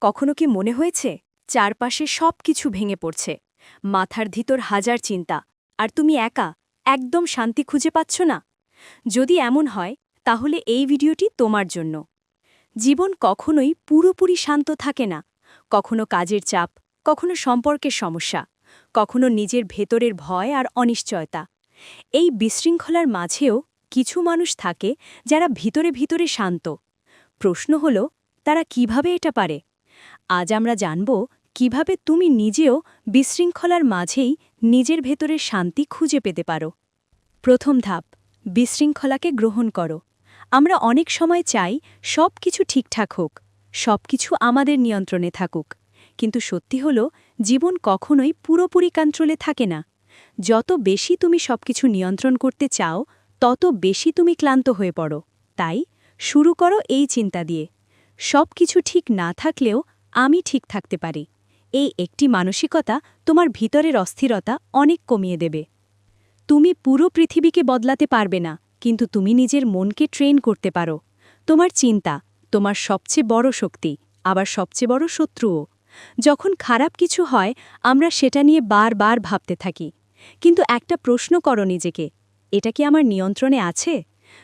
কখনো কি মনে হয়েছে চারপাশে সব কিছু ভেঙে পড়ছে, মাথার ভিতর হাজার চিন্তা, আর তুমি একা একদম শান্তি খুঁজে পাচ্ছ না? যদি এমন হয় তাহলে এই ভিডিওটি তোমার জন্য। জীবন কখনোই পুরোপুরি শান্ত থাকে না। কখনো কাজের চাপ, কখনো সম্পর্কের সমস্যা, কখনো নিজের ভেতরের ভয় আর অনিশ্চয়তা। এই বিশৃঙ্খলার মাঝেও কিছু মানুষ থাকে যারা ভিতরে ভিতরে শান্ত। প্রশ্ন হল, তারা কিভাবে এটা পারে? আজ আমরা জানব কিভাবে তুমি নিজেও বিশৃঙ্খলার মাঝেই নিজের ভেতরের শান্তি খুঁজে পেতে পারো। প্রথম ধাপ, বিশৃঙ্খলাকে গ্রহণ করো। আমরা অনেক সময় চাই সব কিছু ঠিকঠাক হোক, সব কিছু আমাদের নিয়ন্ত্রণে থাকুক। কিন্তু সত্যি হল, জীবন কখনোই পুরোপুরি কন্ট্রোলে থাকে না। যত বেশি তুমি সবকিছু নিয়ন্ত্রণ করতে চাও, তত বেশি তুমি ক্লান্ত হয়ে পড়ো। তাই শুরু করো এই চিন্তা দিয়ে, সব কিছু ঠিক না থাকলেও আমি ঠিক থাকতে পারি। এই একটি মানসিকতা তোমার ভিতরের অস্থিরতা অনেক কমিয়ে দেবে। তুমি পুরো পৃথিবীকে বদলাতে পারবে না, কিন্তু তুমি নিজের মনকে ট্রেন করতে পারো। তোমার চিন্তা তোমার সবচেয়ে বড় শক্তি, আবার সবচেয়ে বড় শত্রুও। যখন খারাপ কিছু হয়, আমরা সেটা নিয়ে বারবার ভাবতে থাকি। কিন্তু একটা প্রশ্ন করো নিজেকে, এটা কি আমার নিয়ন্ত্রণে আছে?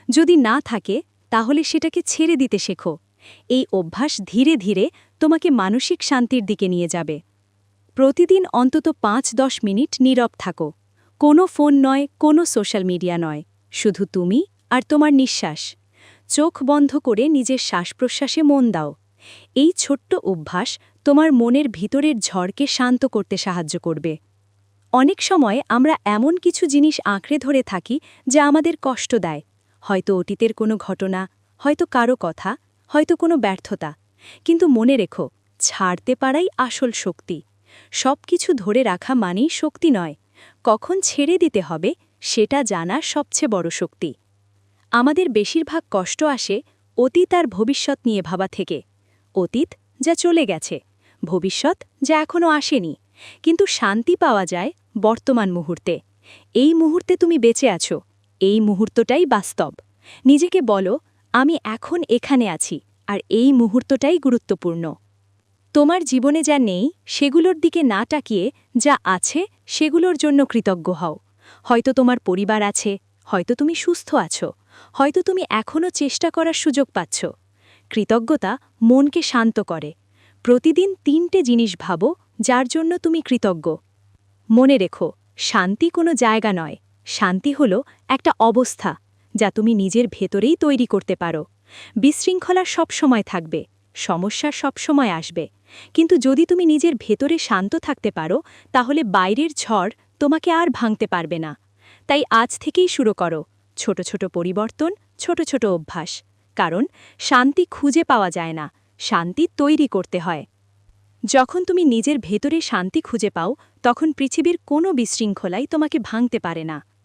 যদি না থাকে, তাহলে সেটাকে ছেড়ে দিতে শেখো। এই অভ্যাস ধীরে ধীরে তোমাকে মানসিক শান্তির দিকে নিয়ে যাবে। প্রতিদিন অন্তত ৫-১০ মিনিট নীরব থাকো। কোনো ফোন নয়, কোনো সোশ্যাল মিডিয়া নয়, শুধু তুমি আর তোমার নিঃশ্বাস। চোখ বন্ধ করে নিজের শ্বাস-প্রশ্বাসে মন দাও। এই ছোট্ট অভ্যাস তোমার মনের ভিতরের ঝড়কে শান্ত করতে সাহায্য করবে। অনেক সময় আমরা এমন কিছু জিনিস আঁকড়ে ধরে থাকি যা আমাদের কষ্ট দেয়। হয়তো অতীতের কোনো ঘটনা, হয়তো কারো কথা, হয়তো কোনো ব্যর্থতা। কিন্তু মনে রেখো, ছাড়তে পারাই আসল শক্তি। সব কিছু ধরে রাখা মানেই শক্তি নয়। কখন ছেড়ে দিতে হবে সেটা জানা সবচেয়ে বড় শক্তি। আমাদের বেশিরভাগ কষ্ট আসে অতীত আর ভবিষ্যৎ নিয়ে ভাবা থেকে। অতীত যা চলে গেছে, ভবিষ্যৎ যা এখনও আসেনি। কিন্তু শান্তি পাওয়া যায় বর্তমান মুহূর্তে। এই মুহূর্তে তুমি বেঁচে আছো, এই মুহূর্তটাই বাস্তব। নিজেকে বলো, আমি এখন এখানে আছি, আর এই মুহূর্তটাই গুরুত্বপূর্ণ। তোমার জীবনে যা নেই সেগুলোর দিকে না তাকিয়ে যা আছে সেগুলোর জন্য কৃতজ্ঞ হও। হয়তো তোমার পরিবার আছে, হয়তো তুমি সুস্থ আছো, হয়তো তুমি এখনও চেষ্টা করার সুযোগ পাচ্ছ। কৃতজ্ঞতা মনকে শান্ত করে। প্রতিদিন ৩টে জিনিস ভাবো যার জন্য তুমি কৃতজ্ঞ। মনে রেখো, শান্তি কোনো জায়গা নয়, শান্তি হলো একটা অবস্থা যা তুমি নিজের ভেতরেই তৈরি করতে পারো। বিশৃঙ্খলা সবসময় থাকবে, সমস্যা সবসময় আসবে, কিন্তু যদি তুমি নিজের ভেতরে শান্ত থাকতে পারো, তাহলে বাইরের ঝড় তোমাকে আর ভাঙতে পারবে না। তাই আজ থেকেই শুরু করো ছোট ছোট পরিবর্তন, ছোট ছোট অভ্যাস। কারণ শান্তি খুঁজে পাওয়া যায় না, শান্তি তৈরি করতে হয়। যখন তুমি নিজের ভেতরে শান্তি খুঁজে পাও, তখন পৃথিবীর কোনো বিশৃঙ্খলাই তোমাকে ভাঙতে পারে না।